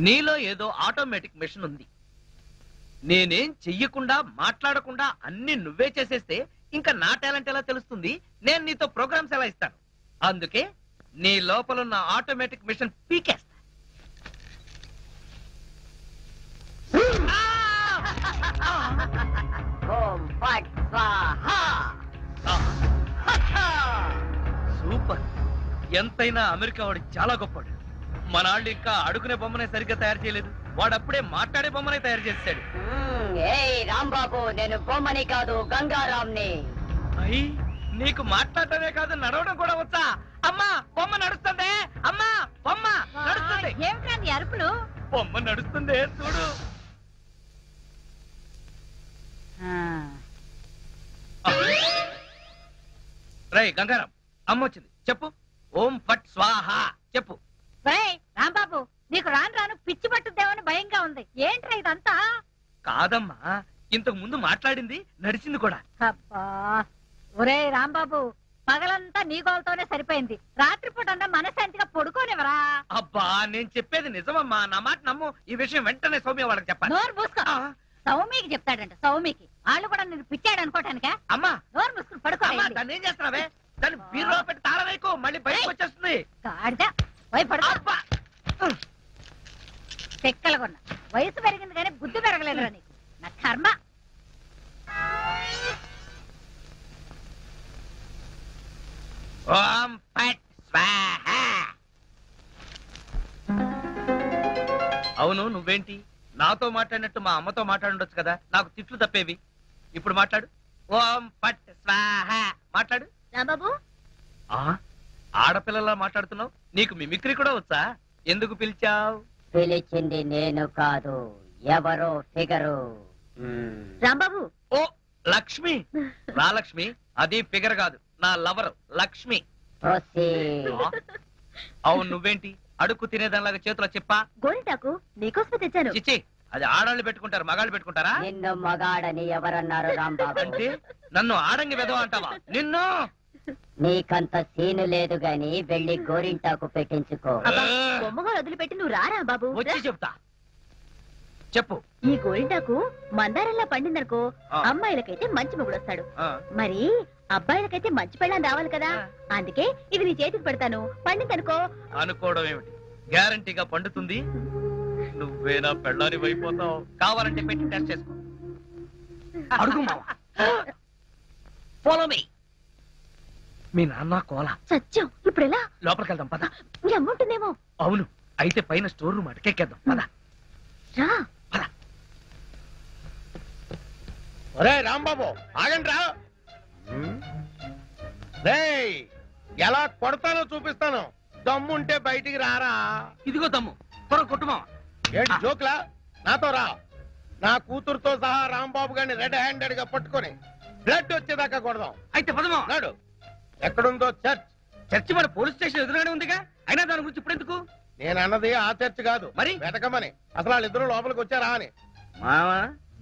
నీలో ఏదో automatic machine ఉంది. నేనేం చెయ్యకుండా మాట్లాడకుండా అన్ని నువ్వే చేసేస్తే ఇంకా నా టాలెంట్ ఎలా తెలుస్తుంది? నేను నీతో ప్రోగ్రామ్స్ ఎలా ఇస్తాను? అందుకే నీ లోపలున్న ఆటోమేటిక్ మిషన్ పీకేస్తా. సూపర్. ఎంతైనా అమెరికా వాడు చాలా గొప్పవాడు. మన వాళ్ళు ఇంకా అడుగునే బొమ్మనే సరిగ్గా తయారు చేయలేదు, వాడు అప్పుడే మాట్లాడే బొమ్మనే తయారు చేస్తాడు. రాంబాబు, నేను బొమ్మని కాదు గంగారాంని. అయ్యి, నీకు మాట్లాడటమే కాదు నడవడం కూడా వచ్చా? అమ్మా బొమ్మ నడుస్తుంది, అమ్మా బొమ్మ నడుస్తుంది. ఏమిటండి అరుపులు? బొమ్మ నడుస్తుంది చూడు. రై గంగారాం, అమ్మ వచ్చింది, చెప్పు. ఓం ఫట్ స్వాహ చెప్పు. రాంబాబు, నీకు రాను రాను పిచ్చి పట్టుద్దేమని భయంగా ఉంది. ఏంట్రా ఇదంతా? కాదమ్మా, ఇంతకు ముందు మాట్లాడింది నడిచింది కూడా. అబ్బా, ఒరే రాంబాబు, పగలంతా నీ గోలతోనే సరిపోయింది. రాత్రిపూట అన్నా మనశాంతిగా పడుకోనివరా? అబ్బా, నేను చెప్పేది నిజమమ్మా, నా మాట నమ్ము. ఈ విషయం వెంటనే సౌమ్య వాళ్ళకి చెప్పాలి. నోరు మూసుకో. సౌమికి చెప్తాడంట. సౌమికి వాళ్ళు కూడా నేను పిచ్చాడు అనుకోటానికా? అమ్మా నోరు మూసుకుని పడుకో. దాన్ని ఏం చేస్తున్నావే? దాన్ని బీరులో పెట్టి తాళం వేయకు, మళ్ళీ బయటకు వచ్చేస్తుంది. చెక్కలగొన్న వయసు పెరిగింది కానీ బుద్ధి పెరగలేదురా నీకు. నా కర్మ. ఓం ఫట్ స్వాహ. అవును, నువ్వేంటి నాతో మాట్లాడినట్టు మా అమ్మతో మాట్లాడుండొచ్చు కదా, నాకు తిట్లు తప్పేవి. ఇప్పుడు మాట్లాడు. ఓం ఫట్ స్వాహ మాట్లాడు. రాంబాబు, ఆడపిల్లలా మాట్లాడుతున్నావు, నీకు మిమిక్రీ కూడా వచ్చా? ఎందుకు పిలిచావు? పిలిచింది నేను కాదు, ఎవరో ఫిగరు. రాంబాబు. ఓ లక్ష్మి. రా లక్ష్మి, అది ఫిగర్ కాదు, నా లవర్ లక్ష్మి. అవును, నువ్వేంటి అడుక్కు తినేదానిలాగా చేతిలో చెప్పా? గోరింటాకు నీకోసమే తెచ్చాను. చిచ్చి, అది ఆడాళ్ళు పెట్టుకుంటారు, మగాళ్ళు పెట్టుకుంటారా? నిన్ను మగాడని ఎవరన్నారు రాంబాబు? అంటే నన్ను ఆడంగి వెదవ అంటావా? నిన్ను. నీకంత సీను లేదు గాని వెళ్ళి గోరింటాకు పెట్టించుకో. బొమ్మగా వదిలిపెట్టి నువ్వు రారా బాబు? వచ్చి చెప్తా, చెప్పు. ఈ గోరింటాకు మందారంలా పండిందనుకో, అమ్మాయిలకైతే మంచి మొగుడు వస్తాడు, మరి అబ్బాయిలకైతే మంచి పెళ్ళాన్ని రావాలి కదా. అందుకే ఇది నీ చేతికి పెడతాను, పండిందనుకో. అనుకోవడం ఏమిటి, గ్యారంటీగా పండుతుంది. నువ్వేనా పెళ్ళాని అయిపోతావు. కావాలంటే పెట్టి టెస్ట్ చేసుకో. అడుగు మావా. Follow me. మీ నాన్న కోల సత్యం. ఇప్పుడు ఎలా? లోపలికి వెళ్దాం పద. మీ అమ్ముంటుందేమో. అవును, అయితే పైన స్టోర్ రూమ్ అటకెక్కేద్దాం పద. రా. ఒరే రాంబాబు, ఆగండి రా. రేయ్, ఎలా కొడతానో చూపిస్తాను. దమ్ముంటే బయటికి రారా. ఇదిగో దమ్ము, త్వర కొట్టుమా. ఏంటి జోక్లా? నాతో రా. నా కూతురుతో సహా రాంబాబు గారిని రెడ్ హ్యాండెడ్ గా పట్టుకొని బ్లడ్ వచ్చేదాకా కొడదాం. అయితే పదమా. నాడు ఎక్కడుందో చర్చ్. చర్చి మన పోలీస్ స్టేషన్ ఎదురుగానే ఉందిగా, అయినా దాని గురించి ఇప్పుడు ఎందుకు? నేను అన్నది ఆ చర్చ్ కాదు, మరి వెతకమని. అసలు వాళ్ళిద్దరూ లోపలికి వచ్చారా అని. మావా,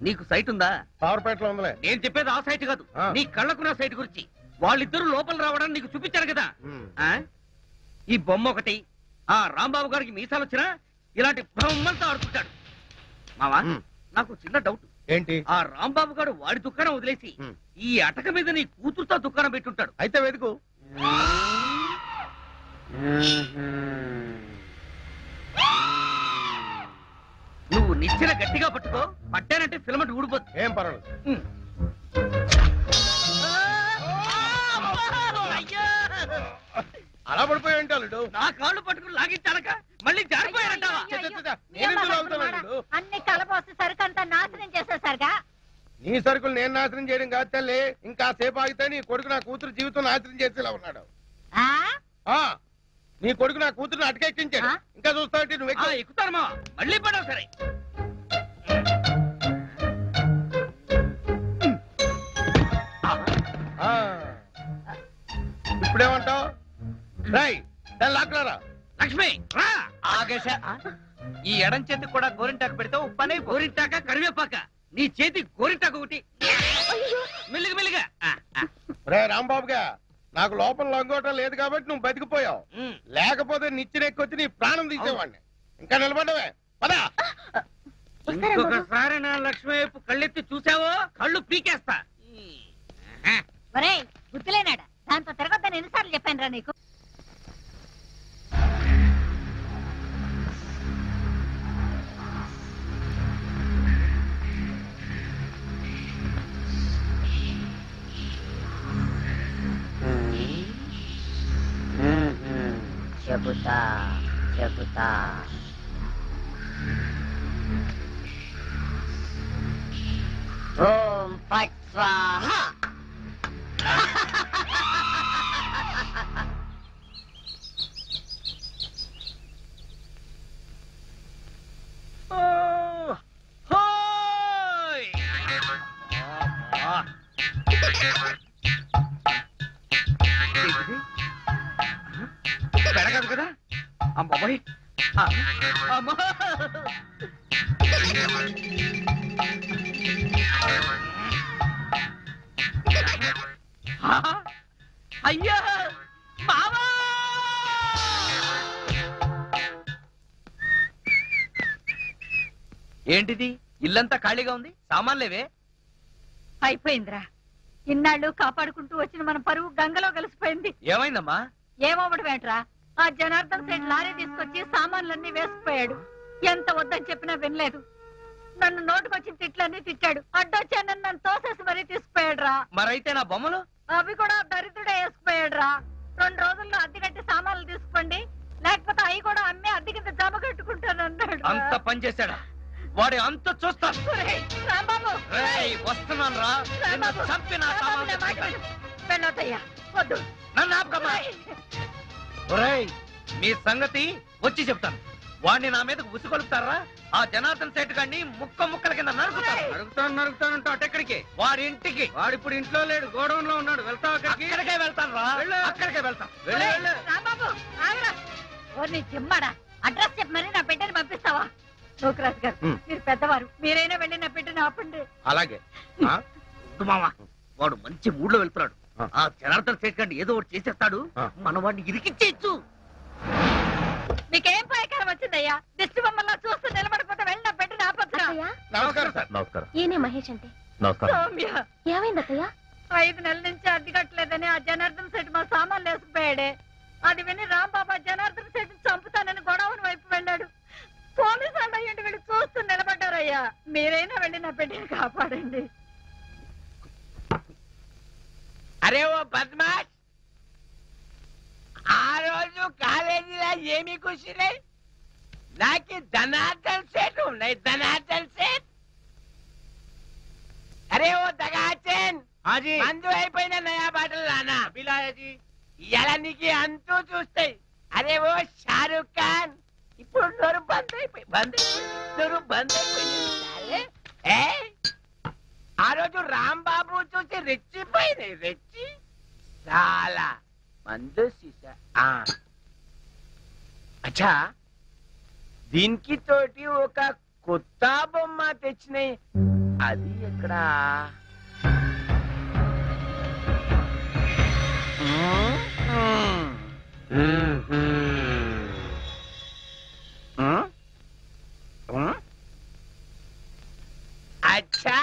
నీకు సైట్ ఉందా? పవర్పేటలో ఉందిలే. నేను చెప్పేది ఆ సైట్ కాదు, నీ కళ్ళకున్న సైట్ గురించి. వాళ్ళిద్దరూ లోపల రావడానికి నీకు చూపించారు కదా. ఈ బొమ్మ ఒకటి, ఆ రాంబాబు గారికి మీసాలు వచ్చినా ఇలాంటి బొమ్మలతో ఆడుకుంటాడు. మావా, నాకు చిన్న డౌట్. ఏంటి? ఆ రాంబాబు గారు వాడి దుకాణం వదిలేసి ఈ అటక మీద నీ కూతురుతో దుకాణం పెట్టుంటాడు. అయితే వెతుకు. నువ్వు నిచ్చెన గట్టిగా పట్టుకో, పట్టానంటే ఫిలమెంట్ ఊడిపోతుంది. ఏం పర్వాలేదు. అలా పడిపోయి ఉంటాడు. నా కాళ్ళు పట్టుకుని లాగించాలక మళ్ళీ జారిపోయారంటావా? అన్ని కలపోసి సరుకంతా నాశనం చేసేసరిగా. నీ సరుకులు నేను నాశనం చేయడం కాదు తల్లి, ఇంకా సేపు ఆగితే నీ కొడుకు నా కూతురు జీవితం నాశనం చేసేలా ఉన్నాడు. నీ కొడుకు నా కూతురుని అటకెక్కించాడు. ఇంకా చూస్తావు నువ్వు ఎక్కుతారు మా మళ్ళీ పడవు. సరే, ఇప్పుడేమంటావు? రై, దాన్ని లాక్కులారా. లక్ష్మి రా. ఆగేశ, ఈ ఎడం చేతికి కూడా గోరింటాకు పెడితే ఉప్పనే. గోరింటాక కరివేపాక, నీ చేతి గోరింటాకు ఒకటి. మెల్లిగా మెల్లిగా. రే రాంబాబుగా, నాకు లోపల లంగోటం లేదు కాబట్టి నువ్వు బతికిపోయావు. లేకపోతే నిచ్చెనెక్కొచ్చి నీ ప్రాణం తీసేవాడిని. ఇంకా నిలబడవే. పదా. ఇంకొకసారి నా లక్ష్మి వైపు కళ్ళెత్తి చూసావో కళ్ళు పీకేస్తా. ఒరేయ్ గుర్తులేనాడా, దాంతో తిరగొద్దని ఎన్నిసార్లు చెప్పాను రా నీకు. చెబుతా చెబుతా ఓం ఫట్ స్వాహా. పెడగదు కదా అమ్మాయి. అమ్మా అయ్యా బావా. ఏంటిది ఇల్లంతా ఖాళీగా ఉంది, సామాన్లేవే? అయిపోయిందిరా, ఇన్నాళ్ళు కాపాడుకుంటూ వచ్చిన మన పరువు గంగలో కలిసిపోయింది. ఏమైందమ్మా? ఏమవ్వడం ఏంట్రా, ఆ జనార్దన్ సేట్ లారీ తీసుకొచ్చి సామాన్లన్నీ వేసుకుపోయాడు. ఎంత వద్దని చెప్పినా వినలేదు. నన్ను నోటుకొచ్చిన తిట్లన్నీ తిట్టాడు. అడ్డొచ్చాను నన్ను తోసేసి మరీ తీసుకుపోయాడు రా. మరైతే నా బొమ్మలు? అవి కూడా దరిద్రుడే వేసుకుపోయాడు రా. 2 రోజుల్లో అద్దె కట్టి సామాన్లు తీసుకోండి, లేకపోతే అవి కూడా అమ్మి అద్దె కింద జమ కట్టుకుంటాను అన్నాడు. అంత పని చేశాడా? వాడి అంత చూస్తాను. రాంబాబు వస్తున్నాను రా, చంపి నా సామాన్లు వెళ్ళొద్దయ్యా, వద్దు. నన్ను ఆపకమ్మా. ఒరేయ్, మీ సంగతి వచ్చి చెప్తాను. వాడిని నా మీదకు ఉసుకొలుపుతారా? ఆ జనార్దన్ సేట్ గారిని ముక్కల కింద నరుకుతాను. అటెక్కడికి? వాడి ఇంటికి. వాడిప్పుడు ఇంట్లో లేడు, గోడౌన్ లో ఉన్నాడు. వెళ్తావు? అక్కడికే వెళ్తాను రా, అక్కడికే వెళ్తాను. రాంబాబు ఆగరా, నీ చిమ్మాడా, అడ్రస్ చెప్పమని నా బిడ్డని పంపిస్తావా? నూకరాజు గారు, మీరు పెద్దవారు, మీరైనా వెళ్ళి నా బిడ్డని ఆపండి. అలాగే మామా, వాడు మంచి మూడ్ లో వెళ్తున్నాడు. ఆ జనార్దన్ సేట్ గారిని ఏదో ఒకటి చేసేస్తాడు. మన వాడిని ఇరికిచ్చేయచ్చు. మీకేం ప్రకారం వచ్చిందయ్యా? దిష్టి బొమ్మల్లా చూస్తూ నిలబడిపోతే వెళ్ళి నా బిడ్డని ఆపొద్దురా. నమస్కారం సార్. నమస్కారం. ఈయనే మహేష్ అంటే. నమస్కారం. ఏమైంది అత్తయ్య? 5 నెలల నుంచి అద్దె కట్టలేదని ఆ జనార్దన్ సెట్ మా సామాన్లు వేసుకుపోయాడే. అది విని రాంబాబా జనార్దన్ సెట్ చంపుతానని గొడవని వైపు వెళ్ళాడు. పోలీసు వాళ్ళు అయ్యండి వీళ్ళు చూస్తూ నిలబడ్డారయ్యా. మీరైనా వెళ్ళి నా బిడ్డని కాపాడండి. అరే ఓ బద్మాష్, ఆ రోజు కాలేజీలో ఏమి కూర్చునే? నాకు ధనార్దన్ సేట్ ఉన్నాయి, ధనార్దన్ సేట్. అరే ఓ దగాచన్, మందు అయిపోయిన నయా బాటలు రానా ఇలా నీకు అంతూ చూస్తాయి. అరే ఓ షారూక్ ఖాన్, ఇప్పుడు నోరు బంద్ అయిపోయింది. ఆ రోజు రాంబాబు చూసి రెచ్చి చాలా మందు సీసా. అచ్చా, దీనికి తోటి ఒక కొత్త బొమ్మ తెచ్చినాయి. అది ఎక్కడ? అచ్చా,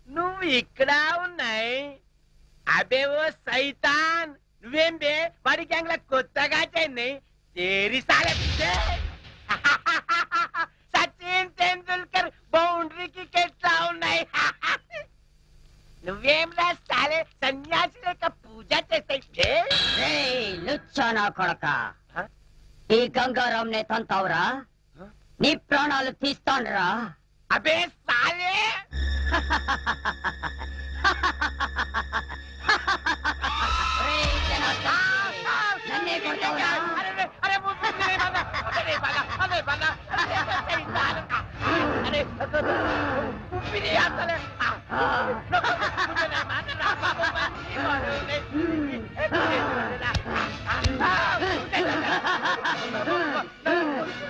నువ్వు ఇక్కడ ఉన్నాయి. అబే ఓ సైతాన్, నువ్వేం బే వాడి గ్యాంగ్ లో కొత్తగా చెన్నై తేరి సాలే. సచిన్ తెండూల్కర్ బౌండరీకి ఎట్లా ఉన్నాయి? నువ్వేం రాస్తాలే సన్యాసి లేక పూజ చేస్తాయి. లుచ్చానా కొడక, ఈ గంగారాం నే తంతావురా, నీ ప్రాణాలు తీస్తానురా. అబే సాలే, నన్నే కొడతావురా?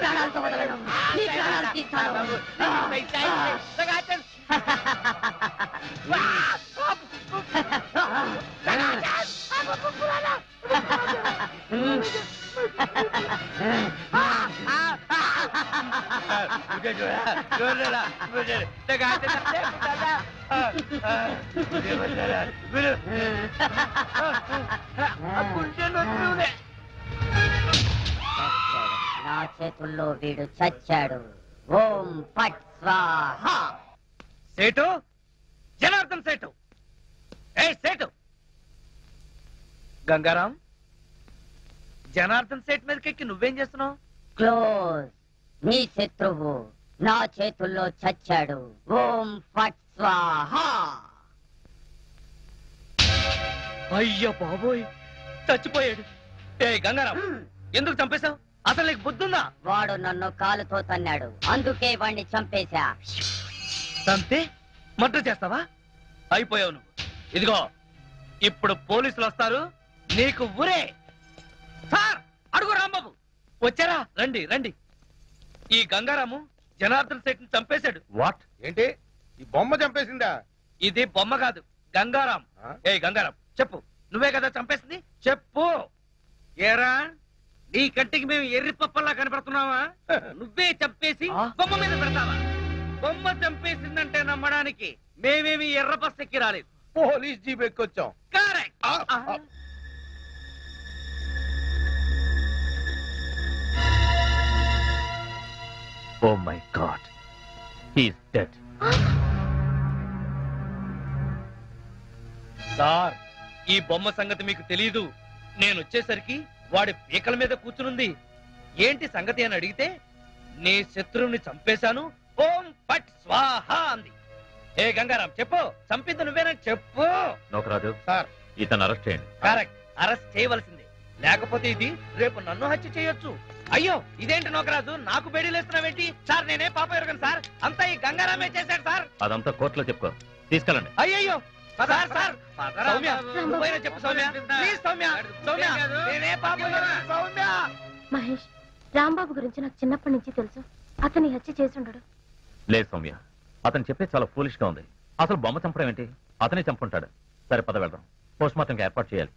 ప్రాణాలతో వదలను, నీ ప్రాణాలు తీస్తాను. मुझे जो है जोर दे रहा मुझे लगाते दादा मुझे बचा रहा मुझे अब मुझे नोटूने నా చేతుల్లో వీడు చచ్చాడు ఓం పట్ స్వాహా సేటు జనార్దన్ సేటు ఏ సేటు గంగారాం జనార్దన్ సేట్ మీదకి నువ్వేం చేస్తున్నావు క్లోజ్ నీ శత్రువు నా చేతుల్లో చచ్చాడు ఓం ఫట్ స్వాహా అయ్యో బాబోయ్ చచ్చిపోయాడు ఏ గంగారాం ఎందుకు చంపేశావు అసలు నీకు బుద్ధుందా వాడు నన్ను కాలుతో తన్నాడు అందుకే వాణ్ణి చంపేశా చంపే మర్డర్ చేస్తావా అయిపోయావు నువ్వు ఇదిగో ఇప్పుడు పోలీసులు వస్తారు నీకు ఊరే సార్ అడుగు రాంబాబు వచ్చారా రండి రండి ఈ గంగారాము జనార్దన్ సేట్ ని చంపేశాడు వాట్ ఏంటి ఈ బొమ్మ చంపేసిందా ఇది బొమ్మ కాదు గంగారాం ఏ గంగారాం చెప్పు నువ్వే కదా చంపేసింది చెప్పు ఏరా నీ కంటికి మేము ఎర్రి పప్పల్లా కనపడుతున్నావా నువ్వే చంపేసి బొమ్మ మీద పెడతావా బొమ్మ చంపేసిందంటే నమ్మడానికి మేమేమి ఎర్ర బస్ ఎక్కి రాలేదు పోలీస్ జీప్ ఎక్కొచ్చాం correct Oh my God. He's dead. Sir ఈ బొమ్మ సంగతి మీకు తెలీదు నేను వచ్చేసరికి వాడి పీకల మీద కూర్చునుంది ఏంటి సంగతి అని అడిగితే నీ శత్రువుని చంపేశాను ఓం పట్ స్వాహ అంది ఏ గంగారాం చెప్పు చంపింది నువ్వేనని చెప్పు నోకరాజు సార్ ఇతను అరెస్ట్ చేయండి కరెక్ట్ అరెస్ట్ చేయవలసిందే లేకపోతే ఇది రేపు నన్ను హత్య చేయొచ్చు అయ్యో ఇదేంటి నోకరాజు నాకు బేడీలేస్తున్నావేంటి సార్ నేనే పాప ఎరగను సార్ అంతా ఈ గంగారామే చేశాడు సార్ అదంతా కోర్టులో చెప్పుకో తీసుకెళ్ళండి అయ్యయ్యో సార్ సార్ సౌమ్య నువ్వైనా చెప్పు సౌమ్య ప్లీజ్ సౌమ్య సౌమ్య నేనే పాప ఎరగను, సౌమ్య మహేష్ రాంబాబు గురించి నాకు చిన్నప్పటి నుంచి తెలుసు అతని హత్య చేసి ఉండడు లేదు సౌమ్య అతను చెప్పే చాలా ఫూలిష్ గా ఉంది అసలు బొమ్మ చంపడం ఏంటి అతనే చంపుంటాడు సరే పద వెళ్దాం పోస్ట్ మార్టంకి ఏర్పాటు చేయాలి